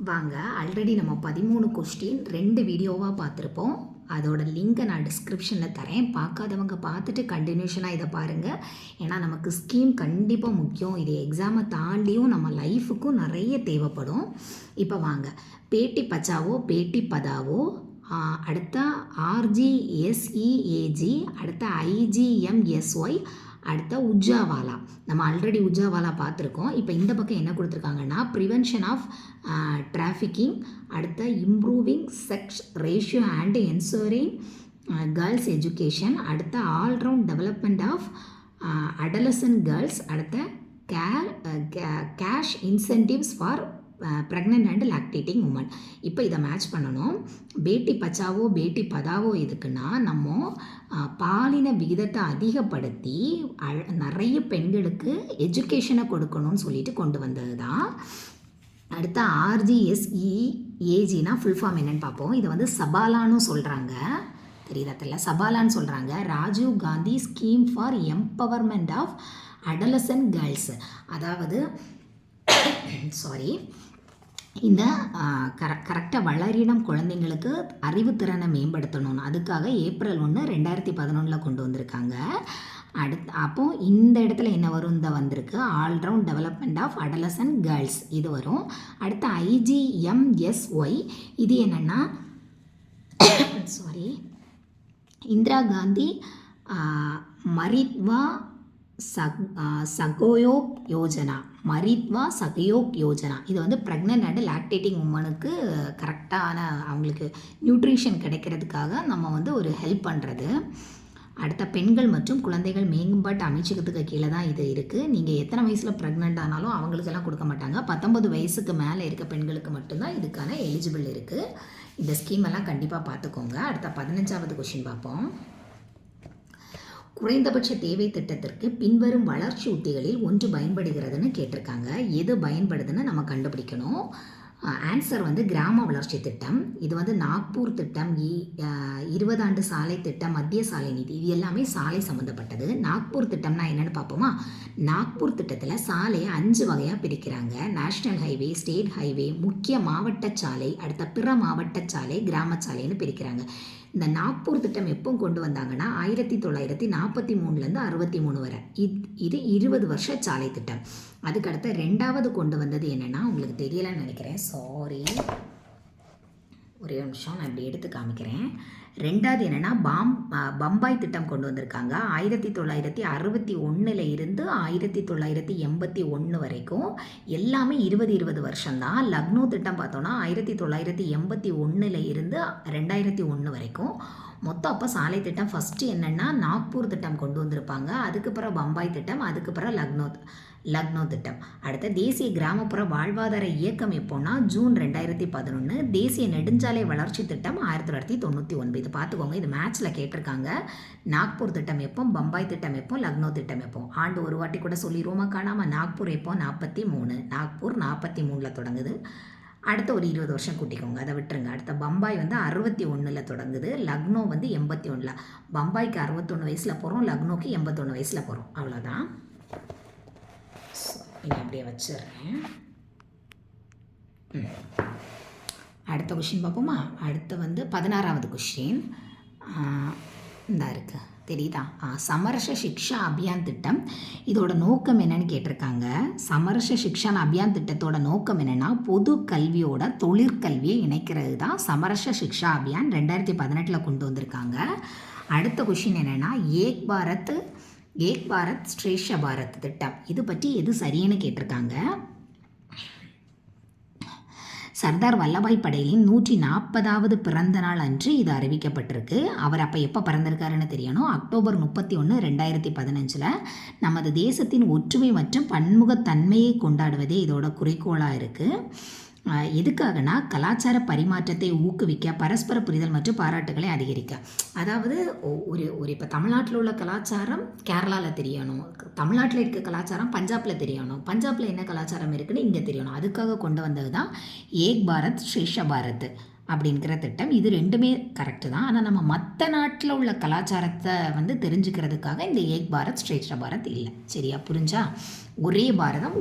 வாங்க, ஆல்ரெடி நம்ம 13 கொஸ்டின் 2 வீடியோவாக பார்த்துருப்போம். அதோட லிங்கை நான் டிஸ்கிரிப்ஷனில் தரேன். பார்க்காதவங்க பார்த்துட்டு கண்டினியூஷனாக இதை பாருங்கள். ஏன்னா நமக்கு ஸ்கீம் கண்டிப்பாக முக்கியம். இது எக்ஸாமை தாண்டியும் நம்ம லைஃபுக்கும் நிறைய தேவைப்படும். இப்போ வாங்க, பேட்டி பச்சாவோ பேட்டி பதாவோ, அடுத்த RGSEAG, அடுத்த IGMSY, அடுத்த உஜ்ஜாவாலா. நம்ம ஆல்ரெடி உஜ்ஜாவாலா பார்த்துருக்கோம். இப்போ இந்த பக்கம் என்ன கொடுத்துருக்காங்கன்னா, ப்ரிவென்ஷன் ஆஃப் டிராஃபிக்கிங், அடுத்த improving sex ratio and ensuring girls education, அடுத்த all round development of adolescent girls, அடுத்த cash incentives for pregnant and lactating women. இப்போ இதை மேட்ச் பண்ணணும். பேட்டி பச்சாவோ பேட்டி பதாவோ எதுக்குன்னா, நம்ம பாலின விகிதத்தை அதிகப்படுத்தி நிறைய பெண்களுக்கு எஜுகேஷனை கொடுக்கணும்னு சொல்லிட்டு கொண்டு வந்தது தான். அடுத்த RGSEAGனா ஃபுல் ஃபார்ம் என்னன்னு பார்ப்போம். இதை வந்து சபாலான்னு சொல்கிறாங்க, தெரியுதாத்தில்ல, சபாலான்னு சொல்கிறாங்க. Rajiv Gandhi scheme for empowerment of adolescent girls. அதாவது இந்த கரெக்டாக வளரினம் குழந்தைங்களுக்கு அறிவுத்திறனை மேம்படுத்தணும்னு அதுக்காக April 1, 2011 கொண்டு வந்திருக்காங்க. அப்போது இந்த இடத்துல என்ன வரும், இந்த வந்திருக்கு all round development of adolescent girls, இது வரும். அடுத்த IGMSY, இது என்னென்னா இந்திரா காந்தி மரித்வா சகயோக் யோஜனா, மரித்வா சகயோக் யோஜனா. இது வந்து ப்ரெக்னென்ட் அண்ட் லாக்டேட்டிங் உமனுக்கு கரெக்டான அவங்களுக்கு நியூட்ரிஷன் கிடைக்கிறதுக்காக நம்ம வந்து ஒரு ஹெல்ப் பண்ணுறது. அடுத்த பெண்கள் மற்றும் குழந்தைகள் மேம்பாட்டு அமைச்சகத்துக்கு கீழே தான் இது இருக்குது. நீங்கள் எத்தனை வயசில் ப்ரெக்னென்ட் ஆனாலும் அவங்களுக்கெல்லாம் கொடுக்க மாட்டாங்க. 19 வயசுக்கு மேலே இருக்க பெண்களுக்கு மட்டும்தான் இதுக்கான எலிஜிபிள் இருக்குது. இந்த ஸ்கீம் எல்லாம் கண்டிப்பாக பார்த்துக்கோங்க. அடுத்த 15வது கொஷின் பார்ப்போம். குறைந்தபட்ச தேவை திட்டத்திற்கு பின்வரும் வளர்ச்சி உத்திகளில் ஒன்று பயன்படுகிறதுன்னு கேட்டிருக்காங்க. எது பயன்படுதுன்னு நம்ம கண்டுபிடிக்கணும். ஆன்சர் வந்து கிராம வளர்ச்சி திட்டம். இது வந்து நாக்பூர் திட்டம், 20 ஆண்டு சாலை திட்டம், மத்திய சாலை நிதி, இது எல்லாமே சாலை சம்மந்தப்பட்டது. நாக்பூர் திட்டம்னா என்னென்னு பார்ப்போமா. நாக்பூர் திட்டத்தில் சாலையை 5 வகையாக பிரிக்கிறாங்க. நேஷ்னல் ஹைவே, ஸ்டேட் ஹைவே, முக்கிய மாவட்ட சாலை, அடுத்த பிற மாவட்ட சாலை, கிராம சாலைன்னு பிரிக்கிறாங்க. இந்த நாக்பூர் திட்டம் எப்போ கொண்டு வந்தாங்கன்னா 1943 63 வரை. இது 20 வருஷ சாலை திட்டம். அதுக்கடுத்து 2வது கொண்டு வந்தது என்னென்னா, உங்களுக்கு தெரியலன்னு நினைக்கிறேன், ஒரே ஒரு நிமிஷம் நான் இப்படி எடுத்து காமிக்கிறேன். 2வது என்னென்னா பம்பாய் திட்டம் கொண்டு வந்திருக்காங்க. 1961 இருந்து 1981 வரைக்கும், எல்லாமே 20 வருஷம்தான். லக்னோ திட்டம் பார்த்தோன்னா 1981 இருந்து 2001 வரைக்கும். மொத்தம் அப்போ சாலை திட்டம் ஃபஸ்ட்டு என்னென்னா நாக்பூர் திட்டம் கொண்டு வந்திருப்பாங்க. அதுக்கப்புறம் பம்பாய் திட்டம், அதுக்கப்புறம் லக்னோ திட்டம். அடுத்த தேசிய கிராமப்புற வாழ்வாதார இயக்கம் எப்போன்னா ஜூன் 2011. தேசிய நெடுஞ்சாலை வளர்ச்சி திட்டம் 1999. இது பார்த்துக்கோங்க, இது மேட்ச்சில் கேட்டிருக்காங்க. நாக்பூர் திட்டம் எப்போ, பம்பாய் திட்டம் எப்போ, லக்னோ திட்டம் எப்போ, ஆண்டு ஒரு வாட்டி கூட சொல்லிடுவோமா காணாமல். நாக்பூர் எப்போ, 43. நாக்பூர் 43 தொடங்குது. அடுத்த ஒரு 20 வருஷம் கூட்டிக்கோங்க, அதை விட்டுருங்க. அடுத்த பம்பாய் வந்து 61 தொடங்குது. லக்னோ வந்து 81. பம்பாய்க்கு 61 வயசில் போகிறோம், லக்னோக்கு 81 வயசில் போகிறோம். அவ்வளோதான். இதை அப்படியே வச்சிடுறேன். அடுத்த கொஷின் பார்ப்போமா. அடுத்து வந்து 16வது கொஷின் இந்த இருக்குது, தெரியுதா. சமரச சிக்ஷா அபியான் திட்டம், இதோட நோக்கம் என்னன்னு கேட்டிருக்காங்க. சமரச சிக்ஷா அபியான் திட்டத்தோட நோக்கம் என்னென்னா, பொது கல்வியோட தொழிற்கல்வியை இணைக்கிறது தான் சமரச சிக்ஷா அபியான். 2018 கொண்டு வந்திருக்காங்க. அடுத்த கொஷின் என்னென்னா, ஏக் பாரத் ஸ்ரேஷ்ட பாரத் திட்டம், இது பற்றி எது சரின்னு கேட்டிருக்காங்க. சர்தார் வல்லபாய் படேலின் 140வது பிறந்த நாள் அன்று இது அறிவிக்கப்பட்டிருக்கு. அவர் அப்போ எப்போ பிறந்திருக்காருன்னு தெரியணும். அக்டோபர் 31, 2015. நமது தேசத்தின் ஒற்றுமை மற்றும் பன்முகத்தன்மையை கொண்டாடுவதே இதோட குறிக்கோளாக இருக்குது. எதுக்காகனா, கலாச்சார பரிமாற்றத்தை ஊக்குவிக்க, பரஸ்பர புரிதல் மற்றும் பாராட்டுகளை அதிகரிக்க. அதாவது இப்போ தமிழ்நாட்டில் உள்ள கலாச்சாரம் கேரளாவில் தெரியணும், தமிழ்நாட்டில் இருக்க கலாச்சாரம் பஞ்சாபில் தெரியணும், பஞ்சாபில் என்ன கலாச்சாரம் இருக்குன்னு இங்கே தெரியணும். அதுக்காக கொண்டு வந்தது தான் ஏக் பாரத் ஸ்ரேஷ்ட பாரத். அப்படிங்கிற திட்டம். இது ரெண்டுமே கரெக்டு தான். ஆனால் நம்ம மற்ற நாட்டில் உள்ள கலாச்சாரத்தை வந்து தெரிஞ்சுக்கிறதுக்காக இந்த ஏக் பாரத் ஸ்ரேஷ்ட பாரத் இல்லை. சரியா, புரிஞ்சா? ஒரே பாரதம்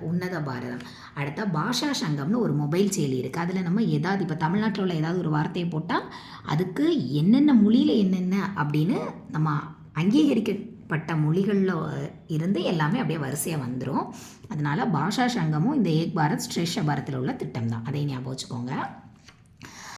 உன்னத பாரதம். அடுத்த பாஷா சங்கம்னு ஒரு மொபைல் செயலி இருக்குது. அதில் நம்ம ஏதாவது இப்போ தமிழ்நாட்டில் உள்ள ஏதாவது ஒரு வார்த்தையை போட்டால் அதுக்கு என்னென்ன மொழியில் என்னென்ன அப்படின்னு நம்ம அங்கீகரிக்கப்பட்ட மொழிகளில் இருந்து எல்லாமே அப்படியே வரிசையாக வந்துடும். அதனால் பாஷா சங்கமும் இந்த ஏக் பாரத் ஸ்ரேஷ்ட பாரத்தில் உள்ள திட்டம் தான். அதை ஞாபகம் வச்சுக்கோங்க.